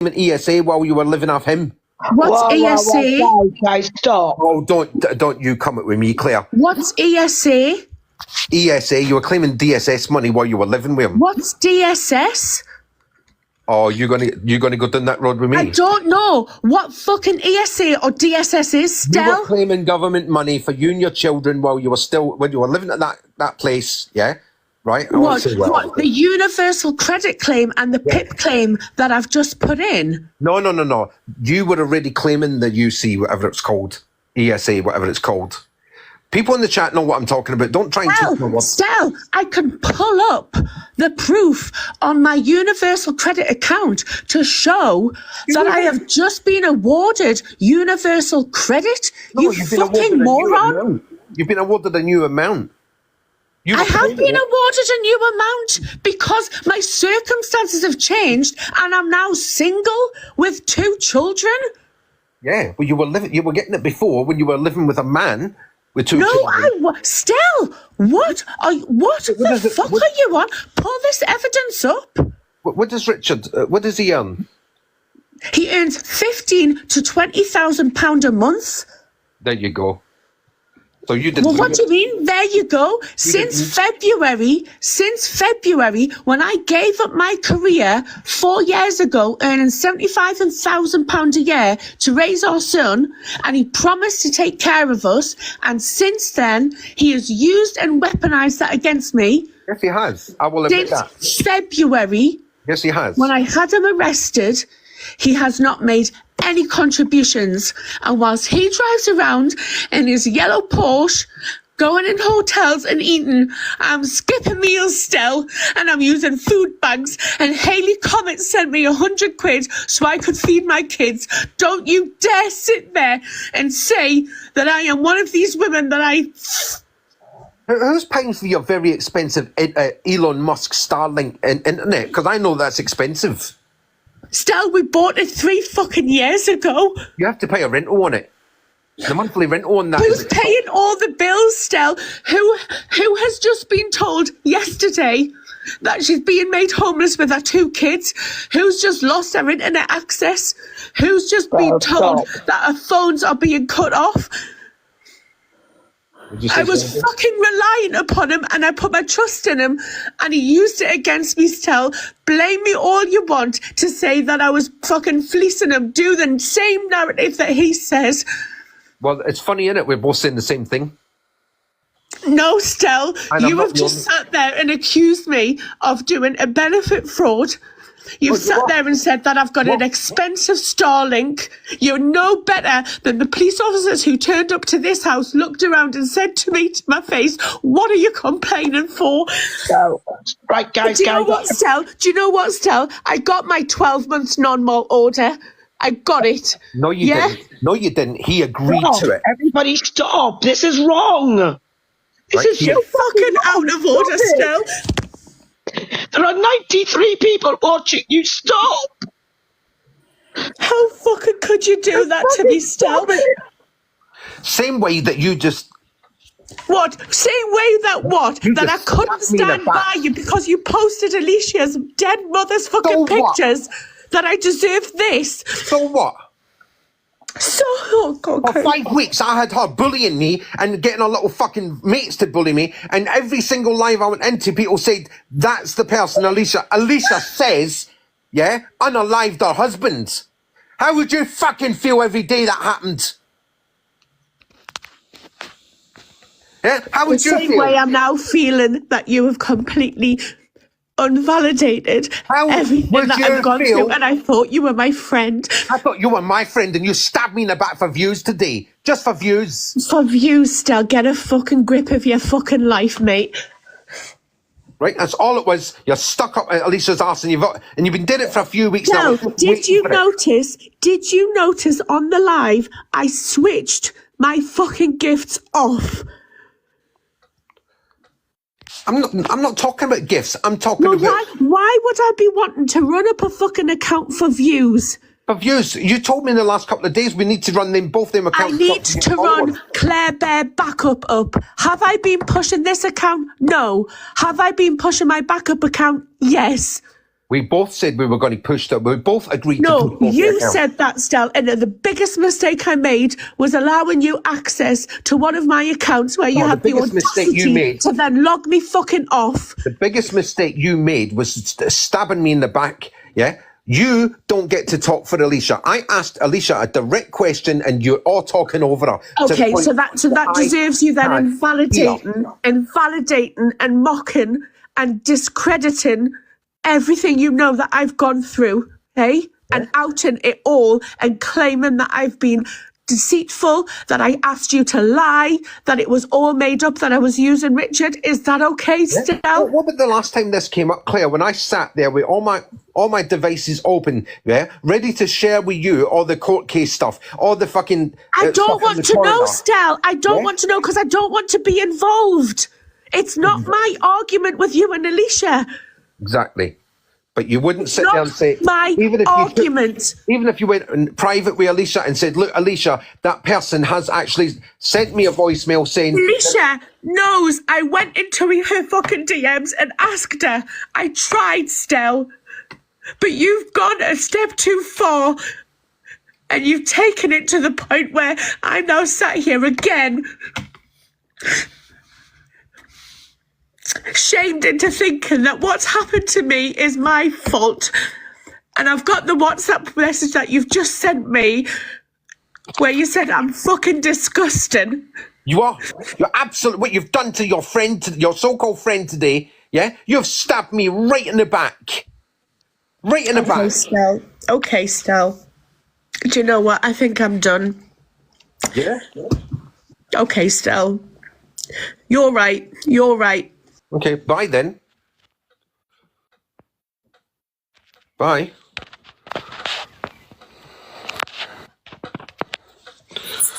ESA while you were living off him. What's ESA? Guys, stop. Oh, don't you come up with me, Claire. What's ESA? ESA, you were claiming DSS money while you were living with him. What's DSS? Oh, you're gonna go down that road with me? I don't know what fucking ESA or DSS is, Stell. You were claiming government money for you and your children while you were living at that place, yeah? Right? What, the universal credit claim and the PIP claim that I've just put in? No. You were already claiming the UC, whatever it's called. ESA, whatever it's called. People in the chat know what I'm talking about. Don't try and twist my words. Stell, I can pull up the proof on my universal credit account to show that I have just been awarded universal credit. No, you fucking moron. You've been awarded a new amount. I have been awarded a new amount because my circumstances have changed and I'm now single with 2 children. Yeah, well, you were getting it before when you were living with a man with 2 children. Stell, what the fuck are you on? Pull this evidence up. What does Richard, what does he earn? He earns £15,000 to £20,000 a month. There you go. So you didn't. Well, what do you mean? There you go. Since February, when I gave up my career 4 years ago, earning £75,000 a year to raise our son, and he promised to take care of us, and since then, he has used and weaponized that against me. Yes, he has. I will admit that. Since February. Yes, he has. When I had him arrested, he has not made any contributions, and whilst he drives around in his yellow Porsche, going in hotels and eating, I'm skipping meals still, and I'm using food bags, and Hayley Comet sent me 100 quid so I could feed my kids. Don't you dare sit there and say that I am one of these women that I... Who's paying for your very expensive Elon Musk Starlink internet? Because I know that's expensive. Stell, we bought it 3 fucking years ago. You have to pay a rental on it. The monthly rental on that. Who's paying all the bills, Stell? Who has just been told yesterday that she's being made homeless with her 2 kids? Who's just lost her internet access? Who's just been told that her phones are being cut off? I was fucking relying upon him, and I put my trust in him, and he used it against me. Stell, blame me all you want to say that I was fucking fleecing him. Do the same narrative that he says. Well, it's funny, isn't it? We're both saying the same thing. No, Stell, you have just sat there and accused me of doing a benefit fraud. You've sat there and said that I've got an expensive Starlink. You're no better than the police officers who turned up to this house, looked around and said to me to my face, what are you complaining for? So, right, guys, Do you know what, Stell? I got my 12 months non-malt order. I got it. No, you didn't. No, you didn't. He agreed to it. Everybody stop. This is wrong. This is so fucking out of order, Stell. There are 93 people watching. You stop. How fucking could you do that to me, Stell? Same way that you just... What? Same way that what? That I couldn't stand by you because you posted Alicia's dead mother's fucking pictures. That I deserve this. So what? So, oh God. For 5 weeks, I had her bullying me and getting her little fucking mates to bully me. And every single live I went into, people said, that's the person, Alicia. Alicia says, yeah, unalived her husband. How would you fucking feel every day that happened? Yeah? How would you feel? The same way I'm now feeling that you have completely unvalidated everything that I've gone through, and I thought you were my friend. I thought you were my friend, and you stabbed me in the back for views today. Just for views. For views, Stell. Get a fucking grip of your fucking life, mate. Right, that's all it was. You're stuck up at Alicia's arse, and you've been doing it for a few weeks now. Did you notice on the live I switched my fucking gifts off? I'm not talking about gifts. I'm talking about... Why would I be wanting to run up a fucking account for views? For views? You told me in the last couple of days we need to run both them accounts. I need to run Claire Bear backup up. Have I been pushing this account? No. Have I been pushing my backup account? Yes. We both said we were going to push that. We both agreed to No, push both you the accounts. said that, Stell, and the biggest mistake I made was allowing you access to one of my accounts where you No, the had the biggest mistake you audacity made- to then log me fucking off. The biggest mistake you made was stabbing me in the back, yeah? You don't get to talk for Alicia. I asked Alicia a direct question and you're all talking over her. to the Okay, point so that I deserves you then had invalidating and mocking and discrediting everything you know that I've gone through, eh? And outing it all and claiming that I've been deceitful, that I asked you to lie, that it was all made up, that I was using Richard. Is that okay, Stell? What about the last time this came up, Claire, when I sat there with all my devices open, yeah, ready to share with you all the court case stuff, all the fucking I don't stuff in want the to know, corridor. Stell. I don't Yeah? want to know because I don't want to be involved. It's not my argument with you and Alicia. Exactly. But you wouldn't sit Not there and say, my argument. Even if you went in private with Alicia and said, look, Alicia, that person has actually sent me a voicemail saying... Alicia knows I went into her fucking DMs and asked her. I tried, Stell. But you've gone a step too far. And you've taken it to the point where I'm now sat here again, shamed into thinking that what's happened to me is my fault. And I've got the WhatsApp message that you've just sent me where you said I'm fucking disgusting. You're absolutely... What you've done to your friend, your so-called friend today, yeah? You've stabbed me right in the back. Right in the back. Stell. Okay, Stell. Do you know what? I think I'm done. Yeah? Okay, Stell. You're right. You're right. Okay, bye then. Bye.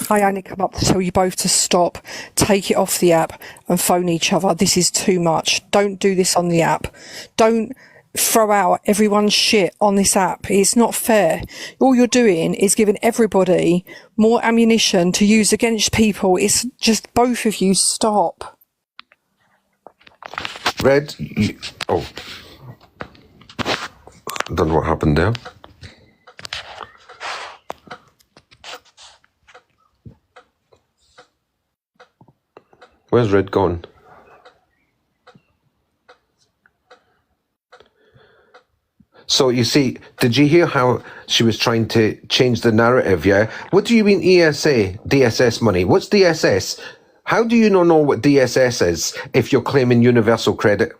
I only come up to tell you both to stop, take it off the app and phone each other. This is too much. Don't do this on the app. Don't throw out everyone's shit on this app. It's not fair. All you're doing is giving everybody more ammunition to use against people. It's just both of you stop. Red, oh. I don't know what happened there. Where's Red gone? So you see, did you hear how she was trying to change the narrative, yeah? What do you mean DSS money? What's DSS? How do you not know what DSS is if you're claiming universal credit?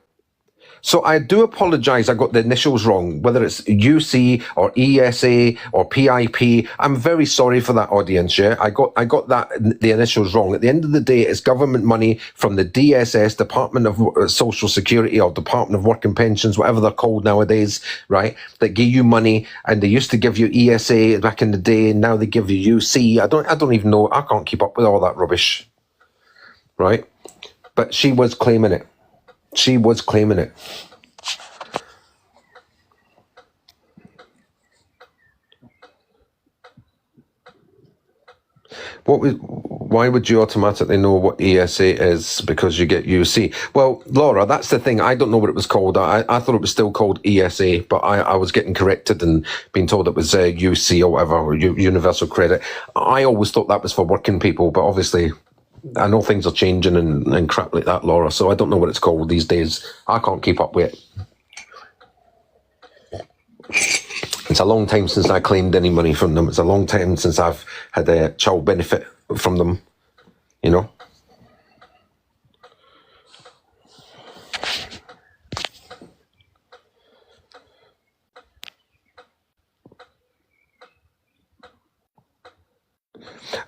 So I do apologise, I got the initials wrong, whether it's UC or ESA or PIP. I'm very sorry for that audience, yeah? I got the initials wrong. At the end of the day, it's government money from the DSS, Department of Social Security, or Department of Work and Pensions, whatever they're called nowadays, right? That give you money, and they used to give you ESA back in the day, and now they give you UC. I don't even know. I can't keep up with all that rubbish, right? But she was claiming it. She was claiming it. Why would you automatically know what ESA is because you get UC? Well, Laura, that's the thing. I don't know what it was called. I thought it was still called ESA, but I was getting corrected and being told it was UC or whatever, or Universal Credit. I always thought that was for working people, but obviously... I know things are changing and crap like that, Laura, so I don't know what it's called these days. I can't keep up with it. It's a long time since I claimed any money from them. It's a long time since I've had a child benefit from them, you know.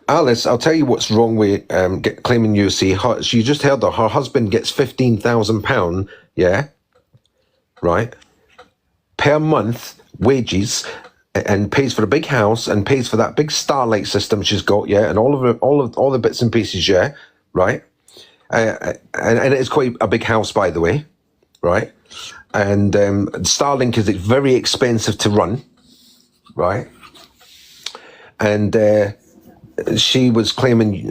Alice, I'll tell you what's wrong with claiming UC. You just heard her husband gets £15,000, yeah, right, per month wages, and pays for a big house and pays for that big starlight system she's got, yeah, and all the bits and pieces, yeah, right, and it's quite a big house, by the way, right, and Starlink is very expensive to run, right, and she was claiming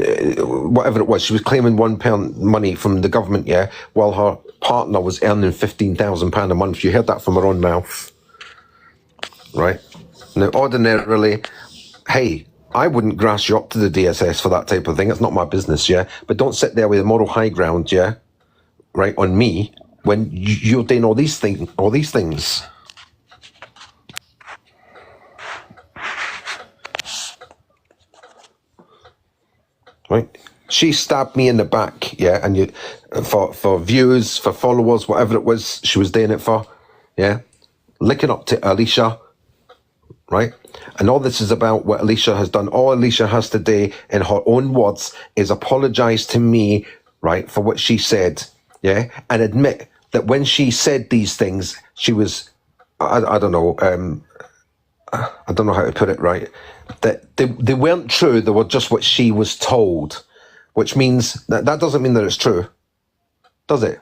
whatever it was. She was claiming £1 money from the government, yeah, while partner was earning £15,000 a month. You heard that from her own mouth, right? Now, ordinarily, hey, I wouldn't grass you up to the DSS for that type of thing. It's not my business, yeah? But don't sit there with a moral high ground, yeah? Right, on me, when you're doing all these things. Right? She stabbed me in the back, yeah? And you, for views, for followers, whatever it was she was doing it for, yeah? Licking up to Alicia, right? And all this is about what Alicia has done. All Alicia has to do, in her own words, is apologise to me, right, for what she said, yeah? And admit that when she said these things, she was, I don't know, I don't know how to put it right, that they weren't true, they were just what she was told, which means that doesn't mean that it's true, does it?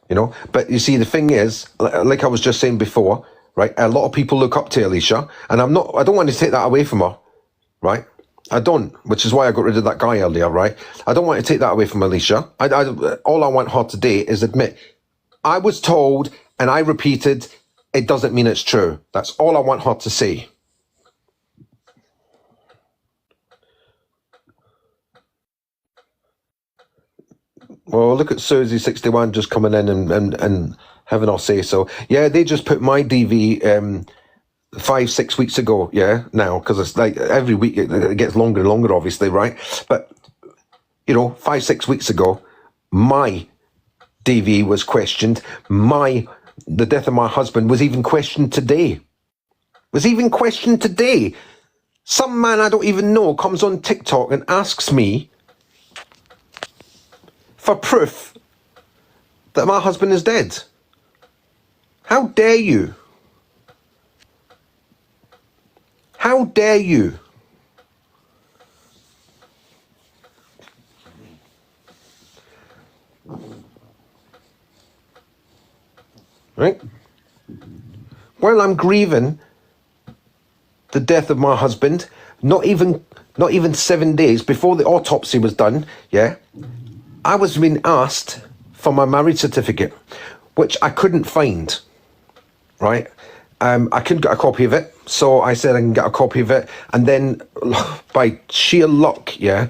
You know, but you see, the thing is, like I was just saying before, right? A lot of people look up to Alicia, and I don't want to take that away from her, right? I don't, which is why I got rid of that guy earlier, right? I don't want to take that away from Alicia. All I want her to do is admit, I was told, and I repeated, it doesn't mean it's true. That's all I want her to say. Well, look at Susie61 just coming in and having her say so. Yeah, they just put my DV 5-6 weeks ago, yeah, now, because it's like every week it gets longer and longer, obviously, right? But, you know, 5-6 weeks ago, my DV was questioned. The death of my husband was even questioned today. Some man I don't even know comes on TikTok and asks me for proof that my husband is dead. How dare you? How dare you? Right? While I'm grieving the death of my husband, not even 7 days before the autopsy was done, yeah, I was being asked for my marriage certificate, which I couldn't find, right? I couldn't get a copy of it, so I said I can get a copy of it, and then by sheer luck, yeah,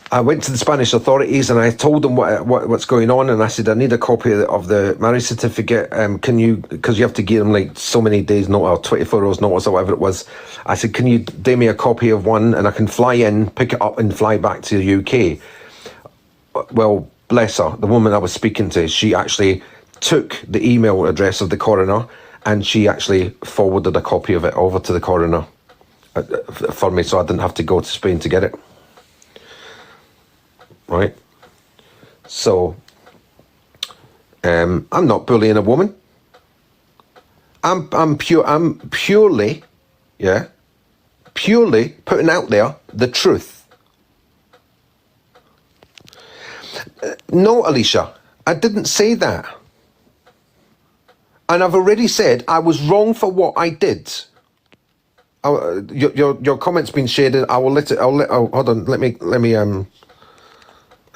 I went to the Spanish authorities and I told them what's going on, and I said I need a copy of the marriage certificate. Can you, because you have to give them like so many days notice or 24 hours notice or whatever it was. I said, can you do me a copy of one and I can fly in, pick it up and fly back to the UK? Well, bless her, the woman I was speaking to, she actually took the email address of the coroner and she actually forwarded a copy of it over to the coroner for me, so I didn't have to go to Spain to get it. Right? So, I'm not bullying a woman. I'm purely putting out there the truth. No, Alicia, I didn't say that. And I've already said I was wrong for what I did. Your comment's been shaded. Hold on. Let me.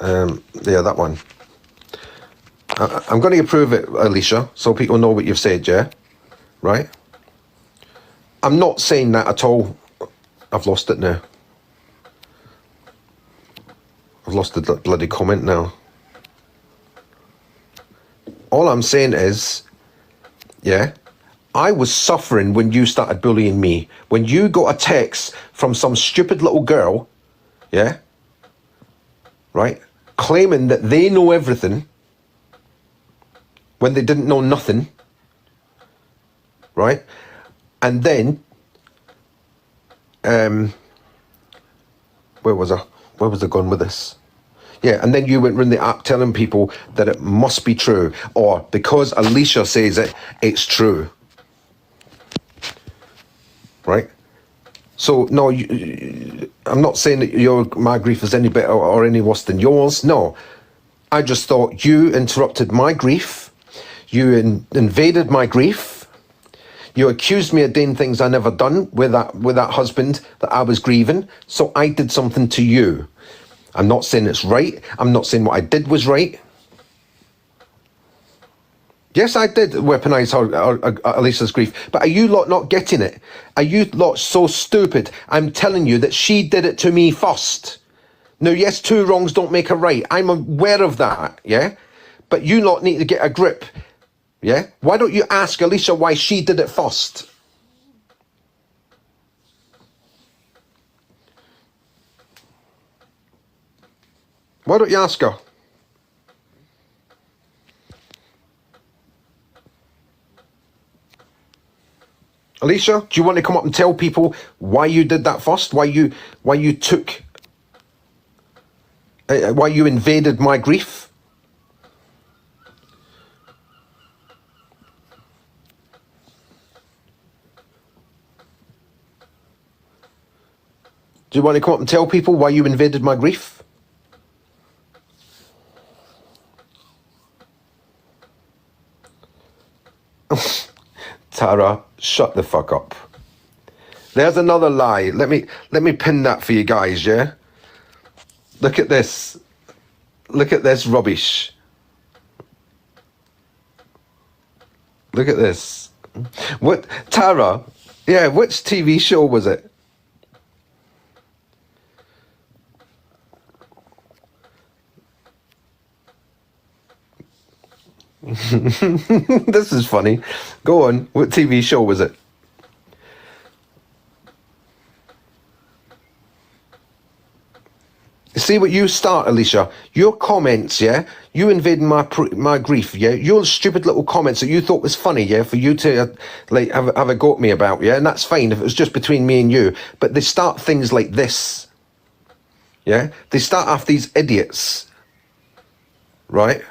Yeah, that one. I'm going to approve it, Alicia, so people know what you've said, yeah? Right? I'm not saying that at all. I've lost it now. I've lost the bloody comment now. All I'm saying is, yeah, I was suffering when you started bullying me. When you got a text from some stupid little girl, yeah, right, claiming that they know everything when they didn't know nothing, right? And then, where was I going with this? Yeah, and then you went around the app telling people that it must be true, or because Alicia says it, it's true. Right? So, no, I'm not saying that my grief is any better or any worse than yours. No. I just thought you interrupted my grief. You invaded my grief. You accused me of doing things I never done with that husband that I was grieving. So I did something to you. I'm not saying it's right. I'm not saying what I did was right. Yes, I did weaponise Alicia's grief, but are you lot not getting it? Are you lot so stupid? I'm telling you that she did it to me first. Now, yes, two wrongs don't make a right. I'm aware of that, yeah? But you lot need to get a grip, yeah? Why don't you ask Alicia why she did it first? Why don't you ask her? Alicia, do you want to come up and tell people why you did that first? Why you took, why you invaded my grief? Do you want to come up and tell people why you invaded my grief? Tara, shut the fuck up. There's another lie. Let me pin that for you guys, yeah? Look at this. Look at this rubbish. Look at this. What, Tara? Yeah, which TV show was it? This is funny. Go on. What TV show was it? See what you start, Alicia. Your comments, yeah? You invading my grief, yeah? Your stupid little comments that you thought was funny, yeah? For you to, have a go at me about, yeah? And that's fine if it was just between me and you. But they start things like this, yeah? They start off these idiots, right?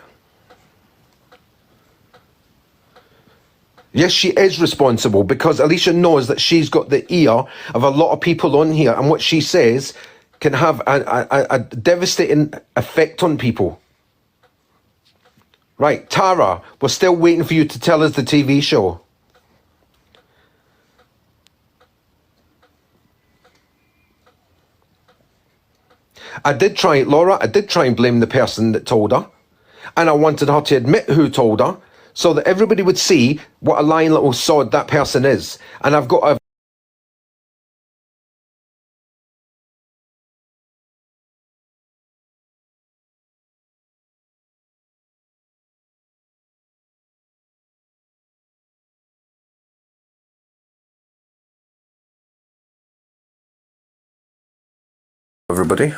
Yes, she is responsible because Alicia knows that she's got the ear of a lot of people on here, and what she says can have a devastating effect on people. Right, Tara, we're still waiting for you to tell us the TV show. I did try and blame the person that told her, and I wanted her to admit who told her, so that everybody would see what a lying little sod that person is. And I've got a everybody.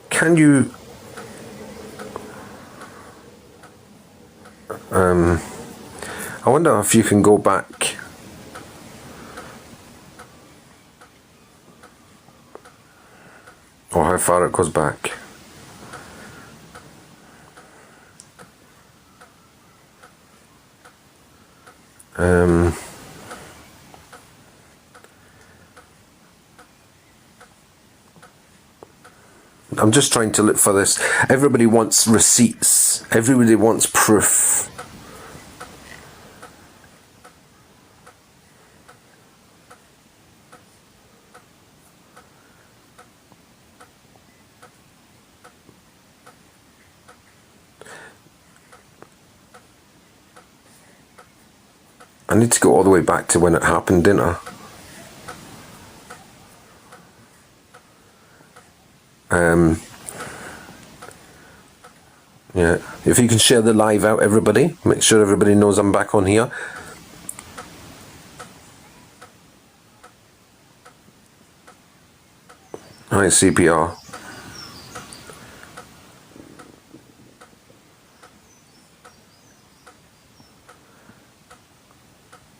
Can you I wonder if you can go back. Or how far it goes back. I'm just trying to look for this. Everybody wants receipts. Everybody wants proof. I need to go all the way back to when it happened, didn't I? Yeah, if you can share the live out, everybody, make sure everybody knows I'm back on here. Hi, CPR.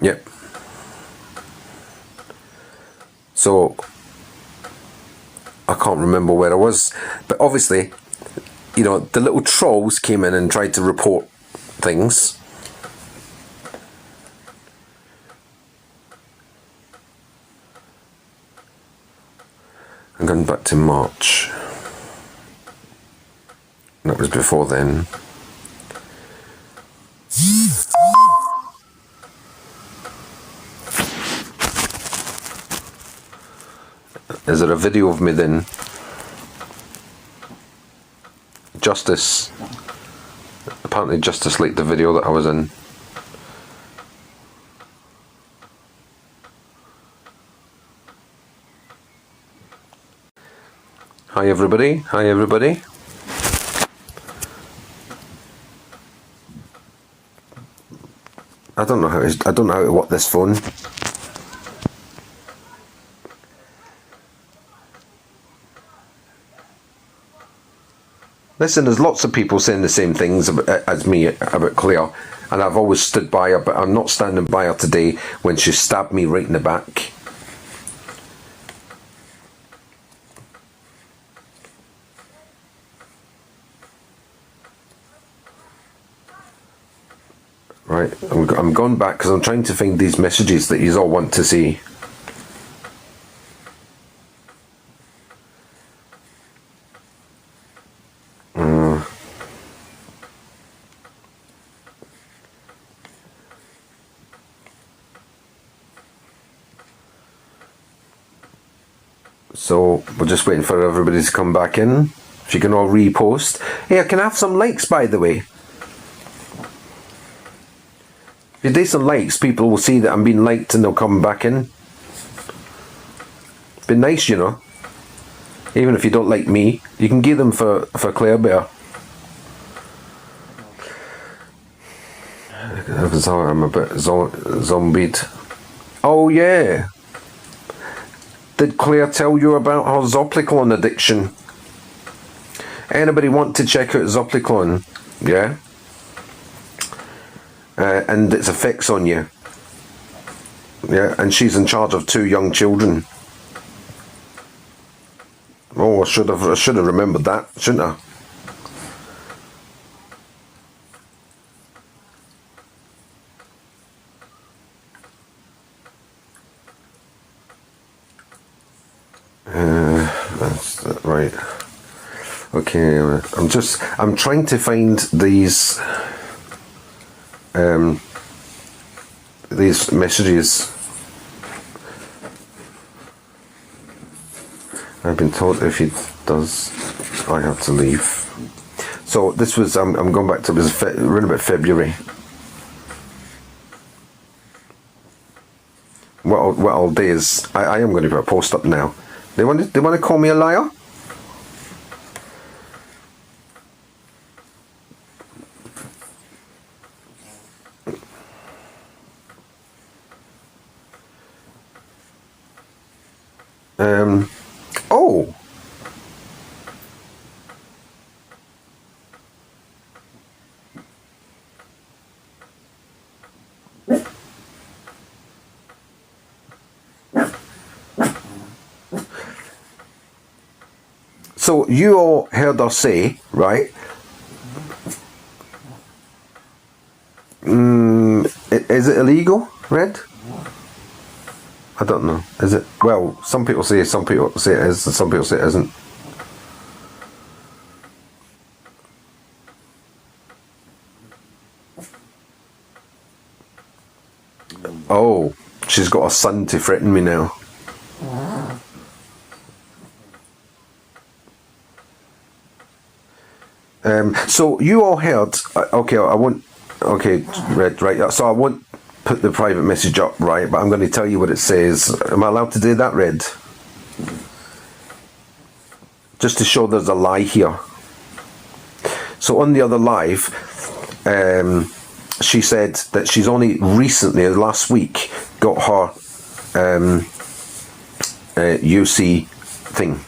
Yep. So, I can't remember where I was, but obviously, you know, the little trolls came in and tried to report things. I'm going back to March. That was before then. Is there a video of me then? Justice. Apparently Justice liked the video that I was in. Hi everybody. Hi everybody. I don't know how to work this phone. Listen, there's lots of people saying the same things as me about Claire, and I've always stood by her, but I'm not standing by her today when she stabbed me right in the back. Right, I'm going back because I'm trying to find these messages that you all want to see. So we're just waiting for everybody to come back in. If you can all repost. Hey, I can have some likes, by the way. If you do some likes, people will see that I'm being liked and they'll come back in. Be nice, you know. Even if you don't like me, you can give them for Claire Bear. I'm a bit zombied. Oh yeah. Did Claire tell you about her Zopliclone addiction? Anybody want to check out Zopliclone? Yeah? And its effects on you. Yeah, and she's in charge of 2 young children. Oh, I should have remembered that, shouldn't I? That's right. Okay, I'm trying to find these messages. I've been told if he does, I have to leave. So this was, I'm going back to, it was around about February. What I'll do is, I am going to put a post up now. They want to call me a liar? Oh. So you all heard her say, right? Is it illegal, Red? I don't know. Is it? Well, some people say it is, and some people say it isn't. Oh, she's got a son to threaten me now. So you all heard, okay, Red, right, so I won't put the private message up, right, but I'm going to tell you what it says. Am I allowed to do that, Red? Just to show there's a lie here. So on the other live, she said that she's only recently, last week, got her UC thing,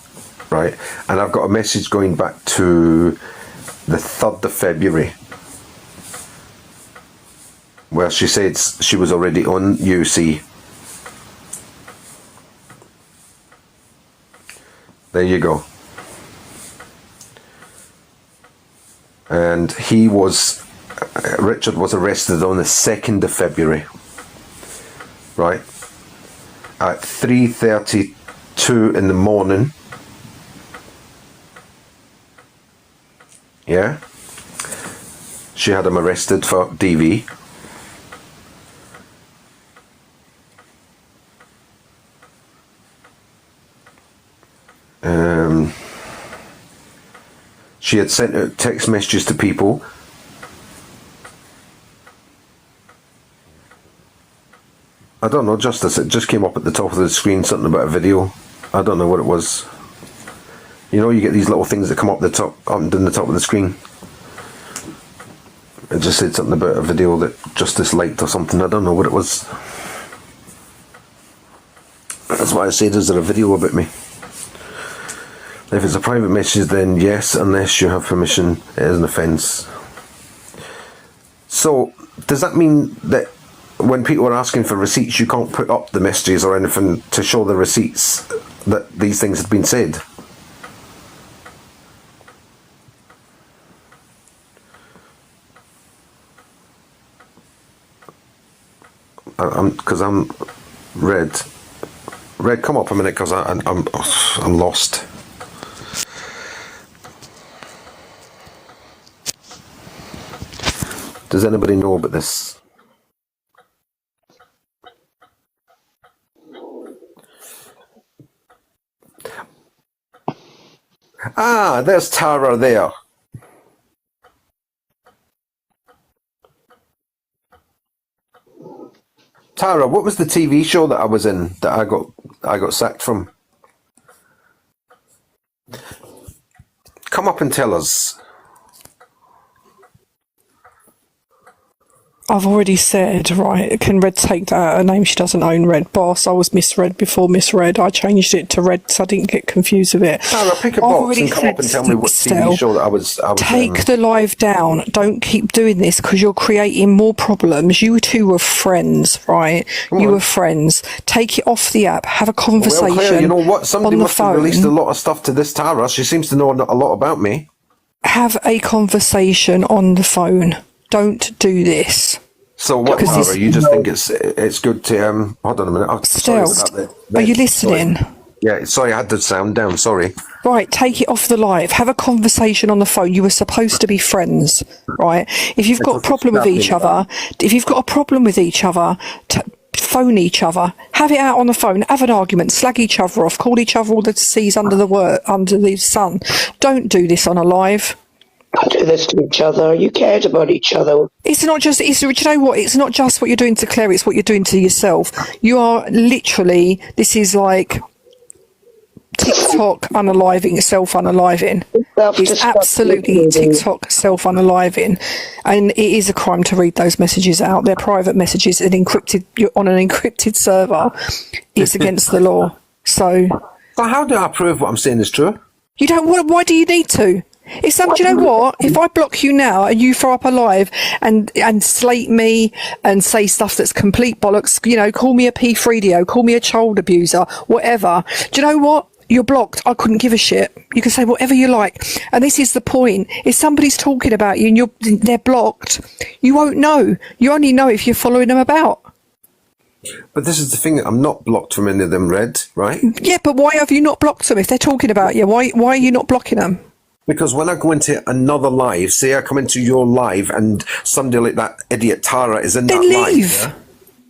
right, and I've got a message going back to the 3rd of February where she said she was already on UC. There you go. And Richard was arrested on the 2nd of February, right, at 3:32 in the morning. Yeah, she had him arrested for DV. She had sent out text messages to people. I don't know, Justice, it just came up at the top of the screen, something about a video. I don't know what it was. You know, you get these little things that come up the top, up and down the top of the screen. It just said something about a video that Justice liked or something. I don't know what it was. That's why I said, is there a video about me? If it's a private message, then yes, unless you have permission, it is an offence. So, does that mean that when people are asking for receipts, you can't put up the messages or anything to show the receipts that these things have been said? Because I'm Red. Red, come up a minute, because I'm lost. Does anybody know about this? Ah, there's Tara there. Tara, what was the TV show that I was in that I got sacked from? Come up and tell us. I've already said, right, can Red take that? Her name she doesn't own, Red Boss. I was Miss Red before Miss Red. I changed it to Red so I didn't get confused with it. Tara, pick a box and come up and tell me what TV show that I was take the live down. Don't keep doing this because you're creating more problems. You two were friends, right? You were friends. Take it off the app. Have a conversation. Well, Claire, you know what? Somebody on the must phone. have released a lot of stuff to this Tara. She seems to know a lot about me. Have a conversation on the phone. Don't do this. So what, Tara? You just think it's good to hold on a minute. Stell, are you listening? Sorry. Yeah, sorry, I had the sound down. Sorry. Right, take it off the live. Have a conversation on the phone. You were supposed to be friends, right? If you've got a problem with each other, phone each other. Have it out on the phone. Have an argument. Slag each other off. Call each other all the seas under the sun. Don't do this on a live. Don't do this to each other. You cared about each other. It's not just, do you know what? It's not just what you're doing to Claire, it's what you're doing to yourself. You are literally, this is like TikTok unaliving, self-unaliving. It's absolutely TikTok self-unaliving. And it is a crime to read those messages out. They're private messages and you're on an encrypted server. It's against the law. So how do I prove what I'm saying is true? You don't, why do you need to? It's do you know what? If I block you now and you throw up a live and slate me and say stuff that's complete bollocks, you know, call me a P3DO, call me a child abuser, whatever. Do you know what? You're blocked. I couldn't give a shit. You can say whatever you like. And this is the point. If somebody's talking about you and they're blocked, you won't know. You only know if you're following them about. But this is the thing, I'm not blocked from any of them, Red, right? Yeah, but why have you not blocked them? If they're talking about you, why are you not blocking them? Because when I go into another live, say I come into your live and somebody like that idiot Tara is in then that leave. live, yeah?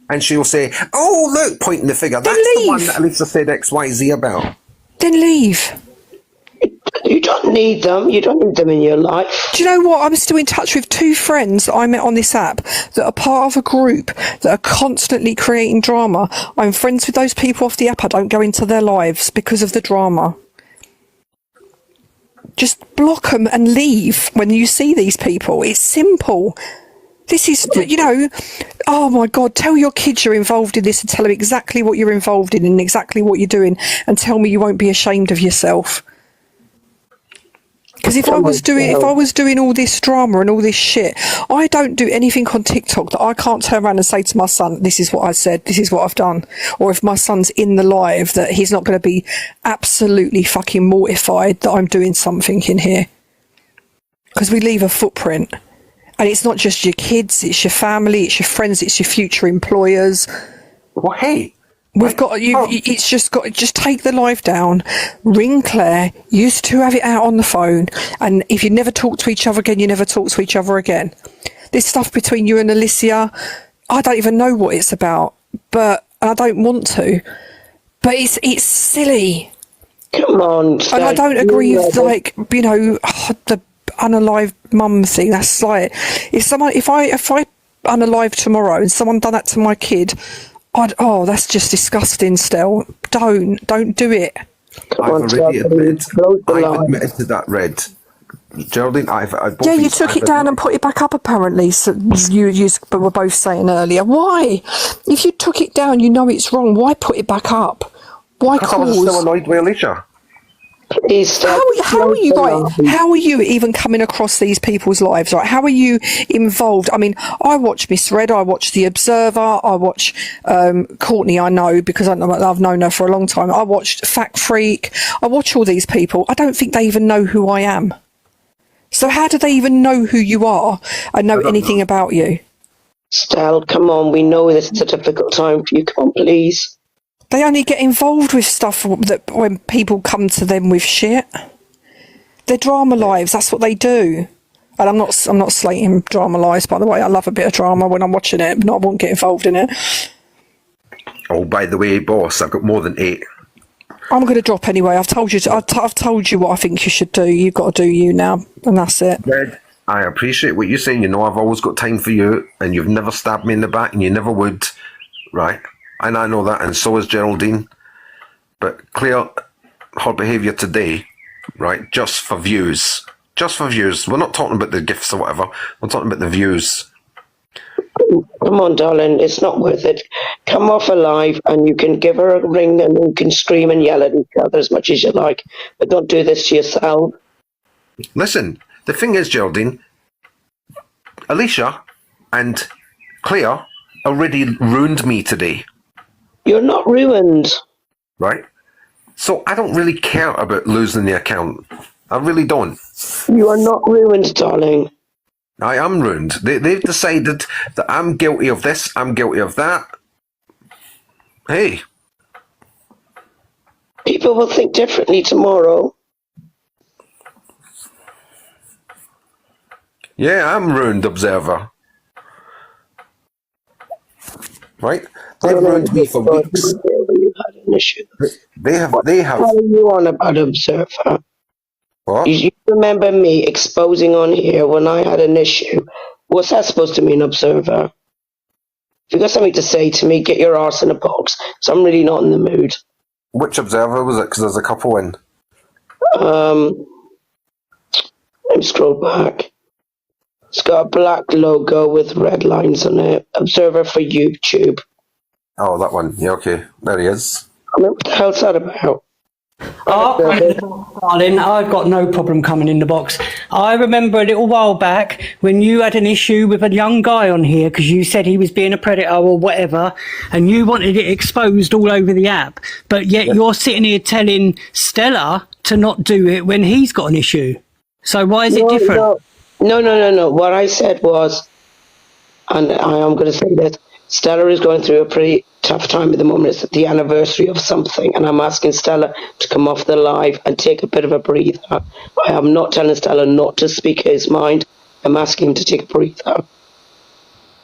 And she'll say, oh, look, pointing the figure, then that's leave. the one that Lisa said XYZ about. Then leave. You don't need them. You don't need them in your life. Do you know what? I'm still in touch with 2 friends that I met on this app that are part of a group that are constantly creating drama. I'm friends with those people off the app. I don't go into their lives because of the drama. Just block them and leave when you see these people. It's simple. This is, you know, oh my God, tell your kids you're involved in this and tell them exactly what you're involved in and exactly what you're doing and tell me you won't be ashamed of yourself. Because if I was doing all this drama and all this shit, I don't do anything on TikTok that I can't turn around and say to my son, this is what I said, this is what I've done. Or if my son's in the live, that he's not going to be absolutely fucking mortified that I'm doing something in here. Because we leave a footprint. And it's not just your kids, it's your family, it's your friends, it's your future employers. Well, hey. We've got just take the live down, ring Claire, you two have it out on the phone, and if you never talk to each other again, you never talk to each other again. This stuff between you and Alicia, I don't even know what it's about, but I don't want to. But it's silly. Come on, and I don't agree with, like, you know, the unalive mum thing. That's like, if I unalive tomorrow and someone done that to my kid, that's just disgusting. Stell, don't do it. I've admitted to that, Red. Geraldine, You took it down and put it back up, apparently. So you were both saying earlier. Why? If you took it down, you know it's wrong. Why put it back up? Why cause? I was still annoyed with Alicia. Please, how are you how are you even coming across these people's lives, right? How are you involved? I mean, I watch Miss Red, I watch The Observer, I watch Courtney, I know because I've known her for a long time. I watched Fact Freak, I watch all these people. I don't think they even know who I am. So how do they even know who you are and know anything about you? Stell, come on, we know this is a difficult time for you. Come on, please. They only get involved with stuff that when people come to them with shit. They're drama lives. That's what they do. And I'm not slating drama lives, by the way. I love a bit of drama when I'm watching it, but I won't get involved in it. Oh, by the way, boss, I've got more than 8. I'm going to drop anyway. I've told you. I've told you what I think you should do. You've got to do you now, and that's it. Red, I appreciate what you're saying. You know, I've always got time for you, and you've never stabbed me in the back, and you never would, right? And I know that, and so is Geraldine. But clear her behaviour today, right, just for views. Just for views. We're not talking about the gifts or whatever. We're talking about the views. Come on, darling, it's not worth it. Come off alive and you can give her a ring and you can scream and yell at each other as much as you like. But don't do this to yourself. Listen, the thing is, Geraldine, Alicia and Claire already ruined me today. You're not ruined. Right? So I don't really care about losing the account. I really don't. You are not ruined, darling. I am ruined. They've decided that I'm guilty of this, I'm guilty of that. Hey. People will think differently tomorrow. Yeah, I'm ruined, Observer. Right? They've ruined me for weeks. You had an issue. They have. What are you on about, Observer? What? You remember me exposing on here when I had an issue? What's that supposed to mean, Observer? If you got something to say to me, get your arse in a box. So I'm really not in the mood. Which Observer was it? Because there's a couple in. Let me scroll back. It's got a black logo with red lines on it. Observer for YouTube. Oh, that one. Yeah, okay. There he is. What the hell's that about? Darling, I've got no problem coming in the box. I remember a little while back when you had an issue with a young guy on here because you said he was being a predator or whatever, and you wanted it exposed all over the app, but yet you're sitting here telling Stella to not do it when he's got an issue. So why is it different? No. What I said was, and I am going to say this, Stella is going through a pretty tough time at the moment. It's the anniversary of something, and I'm asking Stella to come off the live and take a bit of a breather. I am not telling Stella not to speak his mind. I'm asking him to take a breather.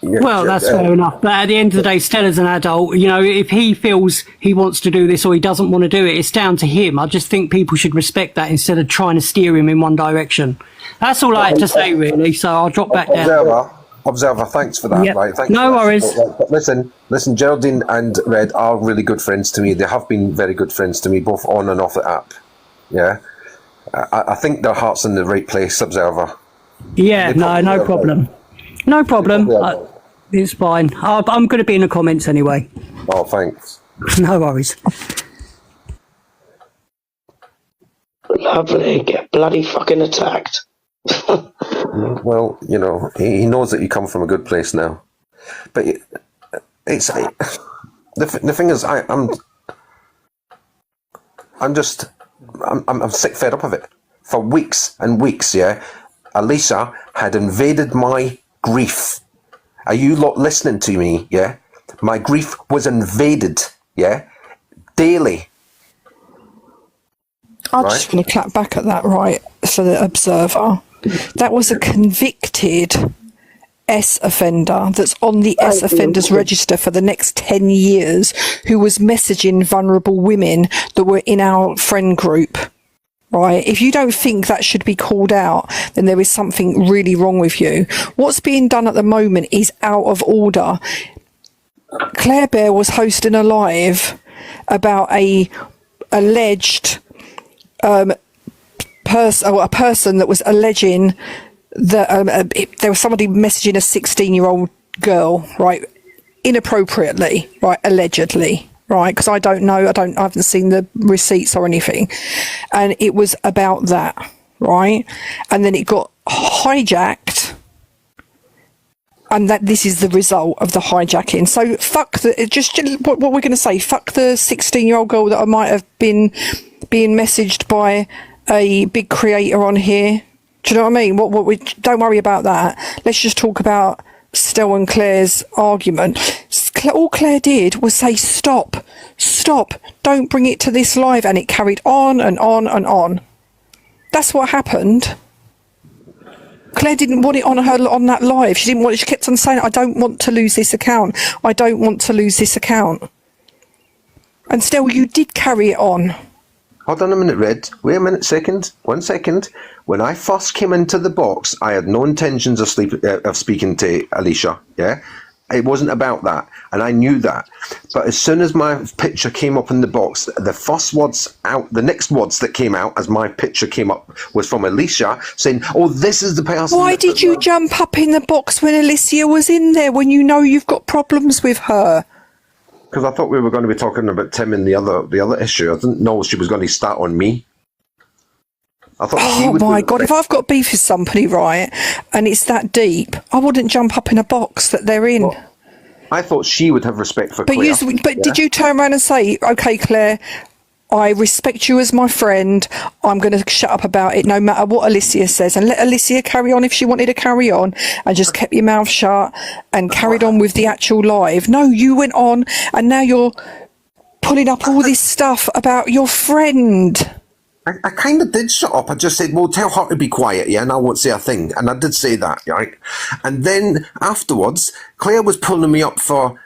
Yeah, well, that's fair enough. But at the end of the day, Stella's an adult. You know, if he feels he wants to do this or he doesn't want to do it, it's down to him. I just think people should respect that instead of trying to steer him in one direction. That's all I had to say, really. So I'll drop back down. Observer, thanks for that. Yep. Right? Thanks no worries. But listen, Geraldine and Red are really good friends to me. They have been very good friends to me, both on and off the app. Yeah, I think their heart's in the right place, Observer. Yeah, no problem. No problem. It's fine. I'm going to be in the comments anyway. Oh, thanks. No worries. Lovely. Get bloody fucking attacked. Well, you know, he knows that you come from a good place now. But it's the thing is, I'm sick fed up of it. For weeks and weeks, yeah, Alicia had invaded my grief. Are you lot listening to me? Yeah, my grief was invaded. Yeah, daily. I'm just going to clap back at that, right, for the Observer. That was a convicted S offender that's on the S offenders register for the next 10 years who was messaging vulnerable women that were in our friend group. right? If you don't think that should be called out, then there is something really wrong with you. What's being done at the moment is out of order. Claire Bear was hosting a live about a alleged a person that was alleging that there was somebody messaging a 16-year-old girl, right, inappropriately, right, allegedly, right, because I don't know, I haven't seen the receipts or anything, and it was about that, right, and then it got hijacked, and that this is the result of the hijacking. So fuck just what we're going to say, fuck the 16-year-old girl that I might have been being messaged by a big creator on here. Do you know what I mean? What we don't worry about that. Let's just talk about Stell and Claire's argument. All Claire did was say, stop, don't bring it to this live, and it carried on and on and on. That's what happened. Claire didn't want it on that live. She didn't want it. She kept on saying, I don't want to lose this account. I don't want to lose this account. And still, you did carry it on. Hold on a minute, Red. Wait a minute, one second. When I first came into the box, I had no intentions of speaking to Alicia, yeah? It wasn't about that, and I knew that. But as soon as my picture came up in the box, the next words that came out as my picture came up was from Alicia saying, oh, this is the person. Why did you jump up in the box when Alicia was in there, when you know you've got problems with her? Because I thought we were going to be talking about Tim and the other issue. I didn't know she was going to start on me. I thought oh my God, if I've got beef with somebody, right, and it's that deep, I wouldn't jump up in a box that they're in. Well, I thought she would have respect for Claire. But did you turn around and say, okay, Claire, I respect you as my friend, I'm going to shut up about it no matter what Alicia says, and let Alicia carry on if she wanted to carry on, and just kept your mouth shut and carried on with the actual live? No, you went on, and now you're pulling up all this stuff about your friend. I kind of did shut up. I just said, well, tell her to be quiet, yeah, and I won't say a thing. And I did say that, right? And then afterwards, Claire was pulling me up for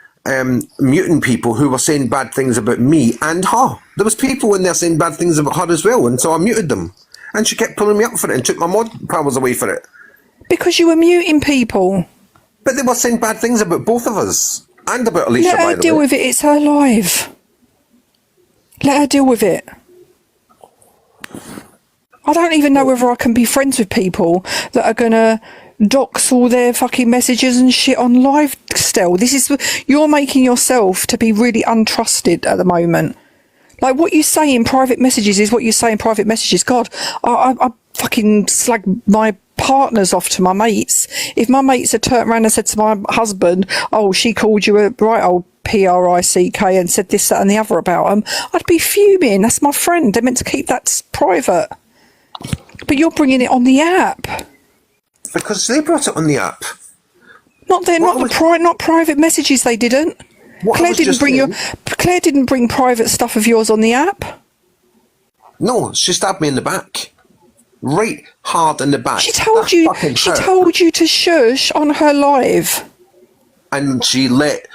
muting people who were saying bad things about me and her. There was people in there saying bad things about her as well, and so I muted them. And she kept pulling me up for it and took my mod powers away for it. Because you were muting people. But they were saying bad things about both of us. And about Alicia, by the way. Let her deal with it. It's her live. Let her deal with it. I don't even know whether I can be friends with people that are going to dox all their fucking messages and shit on live still. You're making yourself to be really untrusted at the moment. Like, what you say in private messages is what you say in private messages. God, I fucking slag my partners off to my mates. If my mates had turned around and said to my husband, oh, she called you a right old PRICK and said this, that and the other about them, I'd be fuming. That's my friend. They're meant to keep that private. But you're bringing it on the app. Because they brought it on the app. Not private messages. They didn't. Claire didn't bring private stuff of yours on the app. No, she stabbed me in the back, right hard in the back. She told you to shush on her live, and she let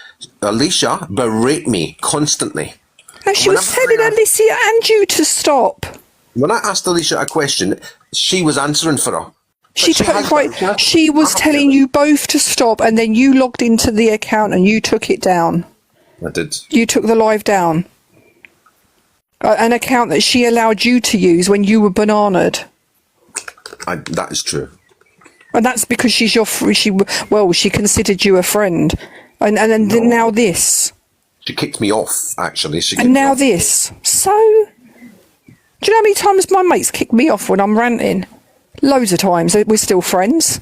Alicia berate me constantly. No, she was telling Alicia and you to stop. When I asked Alicia a question, she was answering for her. She was telling you both to stop, and then you logged into the account and you took it down. I did. You took the live down. An account that she allowed you to use when you were bananaed. That is true. And that's because she's she considered you a friend. And then now this. She kicked me off, actually. And now this. So, do you know how many times my mates kick me off when I'm ranting? Loads of times. We're still friends.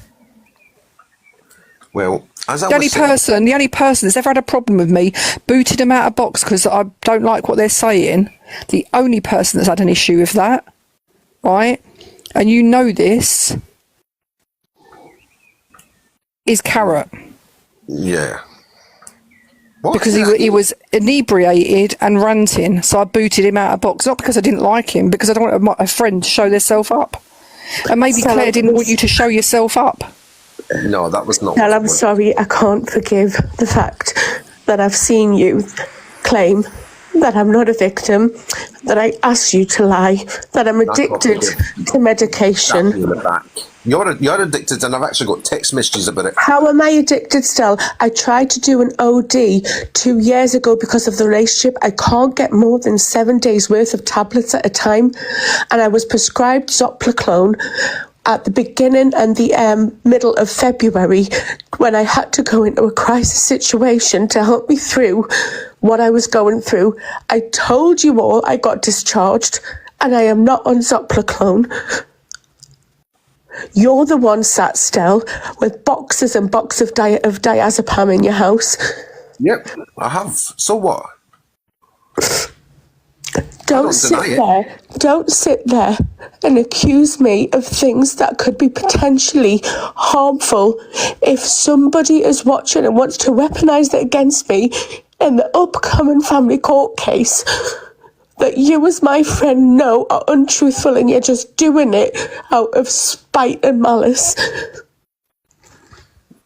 Well, the only person that's ever had a problem with me booted them out of box because I don't like what they're saying, the only person that's had an issue with that, right, and you know this, is Carrot. Yeah. What? Because he was inebriated and ranting, so I booted him out of box, not because I didn't like him, because I don't want a friend to show themselves up. And maybe Claire didn't want you to show yourself up. No, that was not. Well, I'm sorry, I can't forgive the fact that I've seen you claim that I'm not a victim, that I asked you to lie, that I'm addicted to medication. You're addicted, and I've actually got text messages about it. How am I addicted, Stell? I tried to do an OD 2 years ago because of the relationship. I can't get more than 7 days worth of tablets at a time. And I was prescribed Zopiclone at the beginning and the middle of February when I had to go into a crisis situation to help me through what I was going through. I told you all I got discharged and I am not on Zopiclone. You're the one sat still with boxes and boxes of diazepam in your house. Yep, I have. So what? Don't sit there and accuse me of things that could be potentially harmful if somebody is watching and wants to weaponize it against me in the upcoming family court case that you as my friend know are untruthful and you're just doing it out of spite and malice.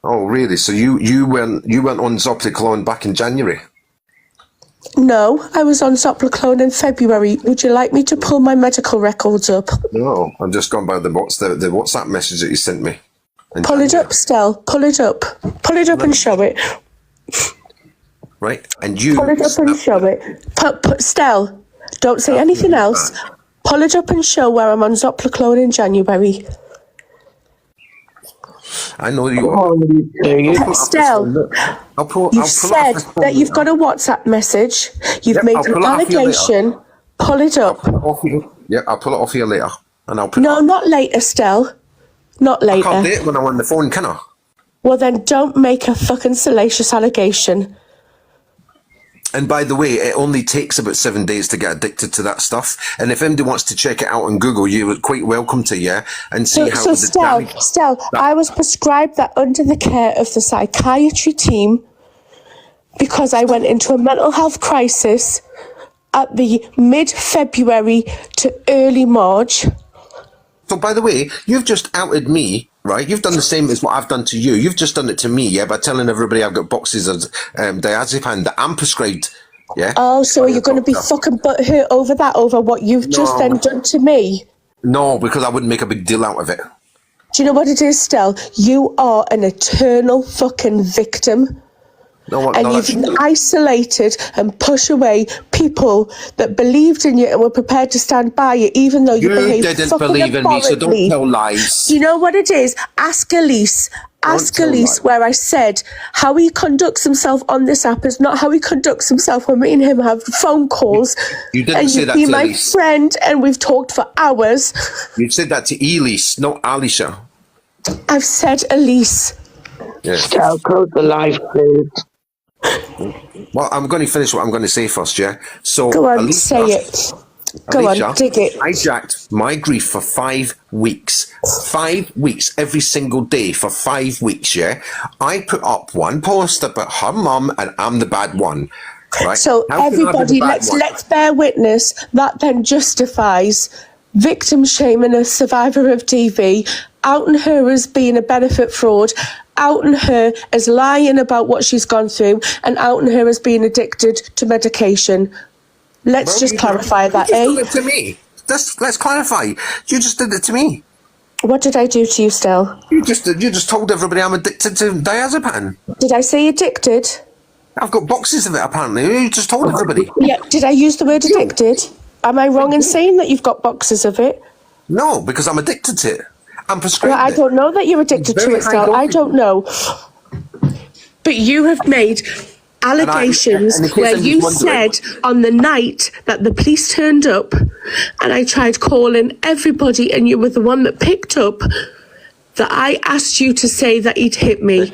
Oh, really? So you went on Zopiclone back in January? No, I was on Zopiclone in February. Would you like me to pull my medical records up? No, I'm just going by the WhatsApp message that you sent me. Pull it up, Stell. Pull it up. Pull it up and show it. Right, and you... Pull it up and show it. Stell, don't say anything else. Pull it up and show where I'm on Zopiclone in January. I know you are. Stell, you've said that you've got a WhatsApp message. You've made an allegation. Pull it up. Yeah, I'll pull it off here later. And I'll put No, not later, Stell. Not later. I can't do it when I'm on the phone, can I? Well, then don't make a fucking salacious allegation. And by the way, it only takes about 7 days to get addicted to that stuff. And if anybody wants to check it out on Google, you're quite welcome to, yeah? And see how... Stell, I was prescribed that under the care of the psychiatry team because I went into a mental health crisis at the mid-February to early March. So, by the way, you've just outed me, right? You've done the same as what I've done to you. You've just done it to me, yeah, by telling everybody I've got boxes of diazepam that I'm prescribed, yeah? Oh, so are you going to be fucking butthurt over that, over what you've just then done to me? No, because I wouldn't make a big deal out of it. Do you know what it is, Stell? You are an eternal fucking victim. And you've isolated and pushed away people that believed in you and were prepared to stand by you, even though you behaved didn't fucking believe in me, so don't tell lies. Do you know what it is? Ask Elise. Ask Elise where I said how he conducts himself on this app is not how he conducts himself when me and him have phone calls. You didn't say that to Elise. And you've been my Elise. friend and we've talked for hours. You said that to Elise, not Alicia. I've said Elise. Yeah. Stell, close the live, please. Well, I'm going to finish what I'm going to say first, yeah? So, Go on, Alicia, say it. Go on, dig it. I jacked my grief for 5 weeks. 5 weeks, every single day for 5 weeks, yeah? I put up one post about her mum and I'm the bad one, right? So everybody, let's bear witness. That then justifies victim shaming a survivor of DV, outing her as being a benefit fraud, outing her as lying about what she's gone through, and outing her as being addicted to medication. Let's just clarify that, eh? You just did it to me. Let's clarify. You just did it to me. What did I do to you, Stell? You just told everybody I'm addicted to diazepam. Did I say addicted? I've got boxes of it, apparently. You just told everybody. Yeah, did I use the word addicted? Am I wrong in saying that you've got boxes of it? No, because I'm addicted to it. I'm prescribed Well, I don't know that you're addicted to it, Stell. I don't know. But you have made allegations where you said on the night that the police turned up and I tried calling everybody and you were the one that picked up, that I asked you to say that he'd hit me.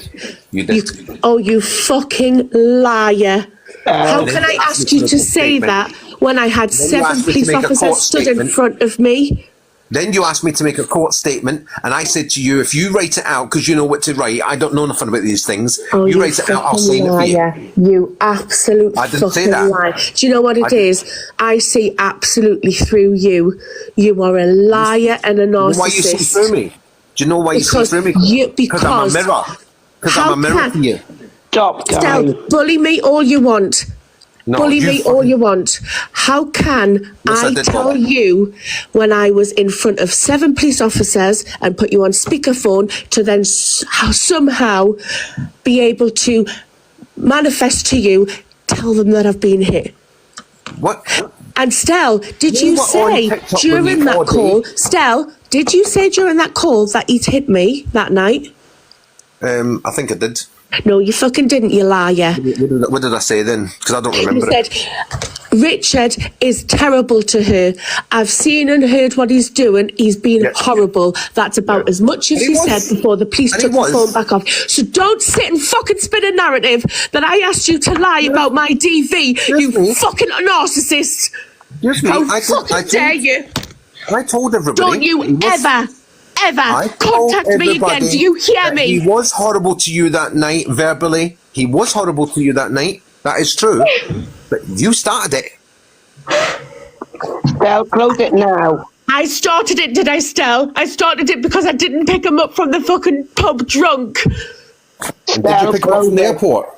You did. You fucking liar. How can I ask you to say that when I had 7 police officers stood in front of me? Then you asked me to make a court statement, and I said to you, if you write it out, because you know what to write, I don't know nothing about these things, you write it out, I'll sign it for you. You absolute fucking liar. Do you know what it is? I see absolutely through you. You are a liar and a narcissist. You know why you see through me? Do you know why you see through me? Because I'm a mirror. Because I'm a mirror to you. Stop, guys. Stell, bully me all you want. No, bully you me fucking- all you want. How can Yes, I I did, tell Mother. you when I was in front of 7 police officers and put you on speakerphone to then somehow be able to manifest to you, tell them that I've been hit? What? And Stell, did You you were on say TikTok with during me that all day. call, Stell, did you say during that call that he'd hit me that night? I think I did. No, you fucking didn't, you liar. What did I say then? Because I don't You remember said, it. Richard is terrible to her. I've seen and heard what he's doing. He's been Yeah. horrible. That's about Yeah. as much as And he he was. said before the police And he took the was. phone back off. So don't sit and fucking spin a narrative that I asked you to lie about my DV, you me. fucking narcissist. Excuse me, How I fucking dare you? told everybody. Don't you he was- ever I told contact me again. everybody Do you hear that me? He was horrible to you that night, verbally. He was horrible to you that night. That is true. But you started it. Stell, close it now. I started it, did I, Stell? I started it because I didn't pick him up from the fucking pub drunk. And did you Stell, pick him up close from the it. airport?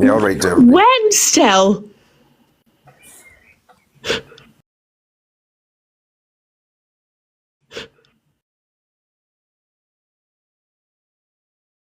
Yeah, all right, dear. When, Stell?